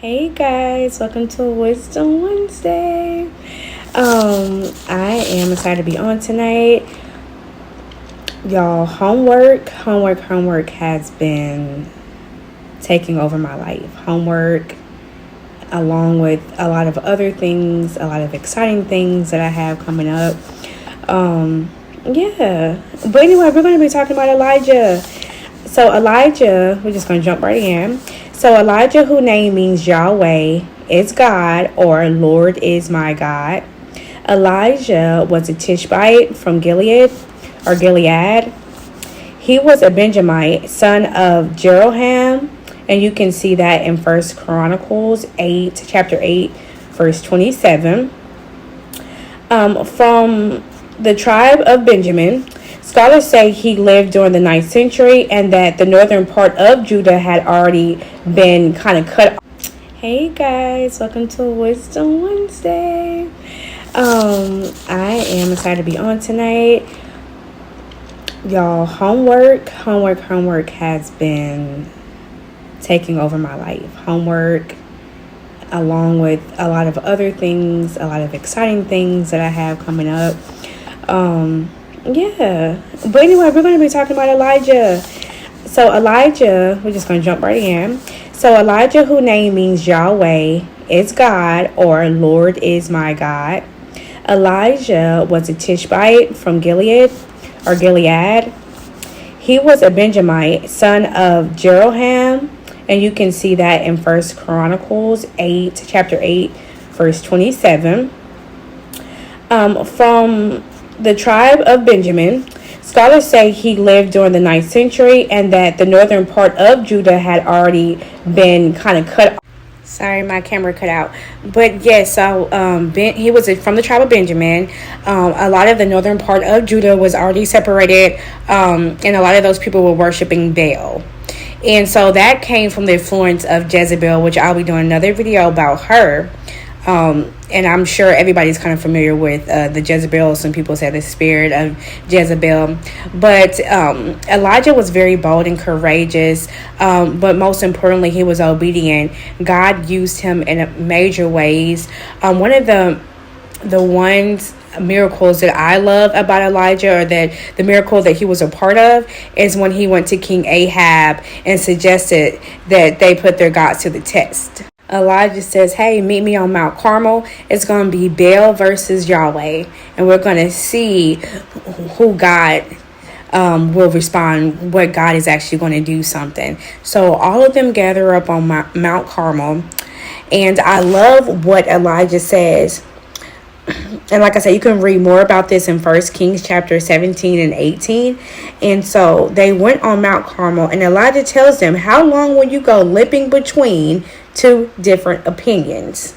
Hey guys, welcome to Wisdom Wednesday. I am excited to be on tonight. Y'all, homework has been taking over my life. Homework, along with a lot of other things, a lot of exciting things that I have coming up. Yeah. But anyway, we're going to be talking about Elijah. So Elijah, we're just going to jump right in. So Elijah, whose name means Yahweh is God, or Lord is my God. Elijah was a Tishbite from Gilead, or Gilead. He was a Benjamite, son of Jeroham, and you can see that in First Chronicles 8, chapter 8, verse 27. From the tribe of Benjamin, scholars say he lived during the 9th century and that the northern part of Judah had already been kind of cut off. Hey guys, welcome to Wisdom Wednesday. I am excited to be on tonight. Y'all, homework has been taking over my life. Homework, along with a lot of other things, a lot of exciting things that I have coming up. Yeah. But anyway, we're going to be talking about Elijah. So Elijah, we're just going to jump right in. So Elijah, whose name means Yahweh is God, or Lord is my God. Elijah was a Tishbite from Gilead, or Gilead. He was a Benjamite, son of Jeroham, and you can see that in First Chronicles 8, chapter 8, verse 27. From the tribe of Benjamin, scholars say he lived during the 9th century and that the northern part of Judah had already been kind of cut off. Sorry, my camera cut out. But yes, so he was from the tribe of Benjamin. A lot of the northern part of Judah was already separated, and a lot of those people were worshiping Baal. And so that came from the influence of Jezebel, which I'll be doing another video about her. And I'm sure everybody's kind of familiar with the Jezebel. Some people say the spirit of Jezebel. But Elijah was very bold and courageous. But most importantly, he was obedient. God used him in major ways. One of the miracles that I love about Elijah, or that the miracle that he was a part of, is when he went to King Ahab and suggested that they put their gods to the test. Elijah says, hey, meet me on Mount Carmel. It's going to be Baal versus Yahweh. And we're going to see who God will respond, what God is actually going to do something. So all of them gather up on Mount Carmel. And I love what Elijah says. And like I said, you can read more about this in 1 Kings chapter 17 and 18. And so they went on Mount Carmel, and Elijah tells them, how long will you go limping between two different opinions?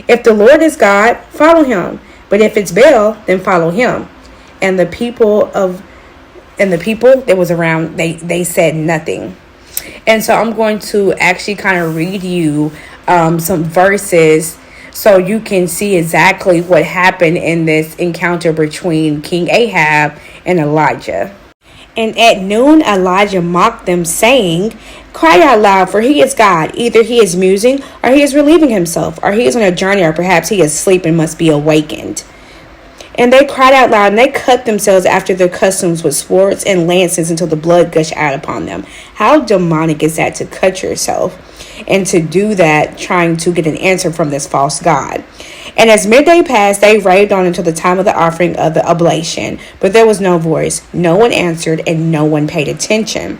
If the Lord is God, follow him. But if it's Baal, then follow him. And the people that was around, they said nothing. And so I'm going to actually kind of read you some verses so you can see exactly what happened in this encounter between King Ahab and Elijah. And at noon, Elijah mocked them, saying, cry out loud, for he is God. Either he is musing, or he is relieving himself, or he is on a journey, or perhaps he is asleep and must be awakened. And they cried out loud, and they cut themselves after their customs with swords and lances until the blood gushed out upon them. How demonic is that, to cut yourself and to do that, trying to get an answer from this false god? And as midday passed, they raved on until the time of the offering of the oblation. But there was no voice, no one answered, and no one paid attention.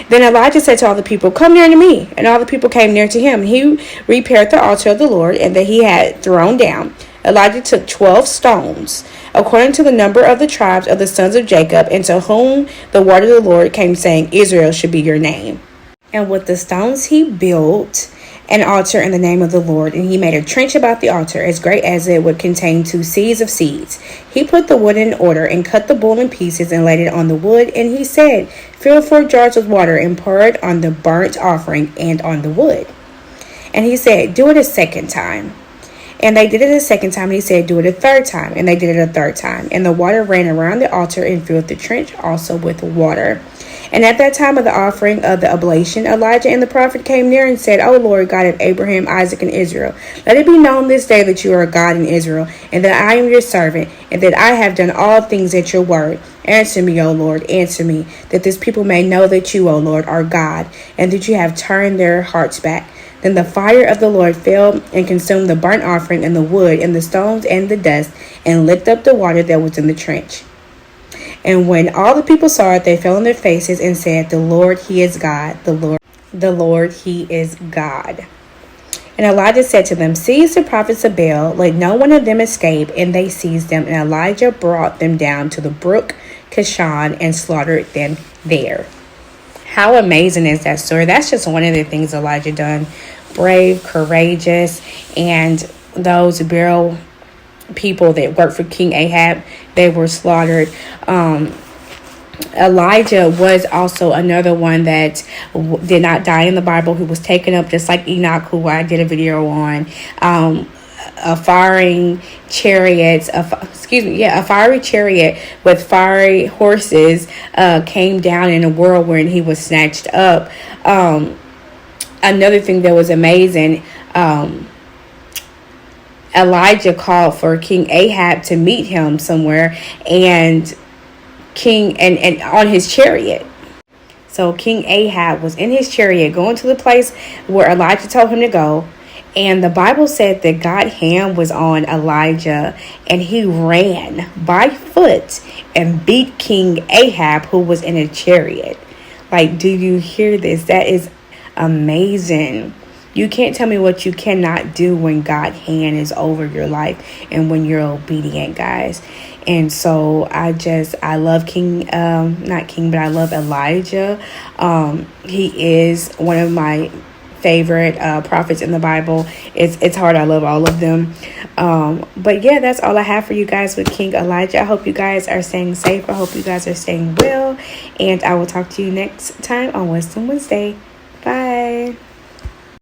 Then Elijah said to all the people, come near to me. And all the people came near to him. And he repaired the altar of the Lord, and that he had thrown down. Elijah took 12 stones, according to the number of the tribes of the sons of Jacob, and to whom the word of the Lord came, saying, Israel should be your name. And with the stones he built an altar in the name of the Lord, and he made a trench about the altar as great as it would contain 2 seahs of seeds. He put the wood in order and cut the bull in pieces and laid it on the wood, and he said, fill 4 jars with water and pour it on the burnt offering and on the wood. And he said, do it a second time. And they did it a second time, and he said, do it a third time. And they did it a third time. And the water ran around the altar and filled the trench also with water. And at that time of the offering of the oblation, Elijah and the prophet came near and said, O Lord God of Abraham, Isaac, and Israel, let it be known this day that you are God in Israel, and that I am your servant, and that I have done all things at your word. Answer me, O Lord, answer me, that this people may know that you, O Lord, are God, and that you have turned their hearts back. Then the fire of the Lord fell and consumed the burnt offering and the wood and the stones and the dust, and licked up the water that was in the trench. And when all the people saw it, they fell on their faces and said, The Lord, He is God. The Lord, He is God. And Elijah said to them, Seize the prophets of Baal, let no one of them escape. And they seized them, and Elijah brought them down to the brook Kishon and slaughtered them there. How amazing is that story? That's just one of the things Elijah done. Brave, courageous, and those Baal people that worked for King Ahab, they were slaughtered. Elijah was also another one that did not die in the Bible, who was taken up just like Enoch, who I did a video on. A fiery chariot with fiery horses came down in a whirlwind. He was snatched up. Another thing that was amazing, Elijah called for King Ahab to meet him somewhere, and on his chariot. So King Ahab was in his chariot going to the place where Elijah told him to go. And the Bible said that God's hand was on Elijah, and he ran by foot and beat King Ahab, who was in a chariot. Like, do you hear this? That is amazing. You can't tell me what you cannot do when God's hand is over your life and when you're obedient, guys. And so I love I love Elijah. He is one of my favorite prophets in the Bible. It's hard. I love all of them. But yeah, that's all I have for you guys with King Elijah. I hope you guys are staying safe. I hope you guys are staying well. And I will talk to you next time on Wisdom Wednesday.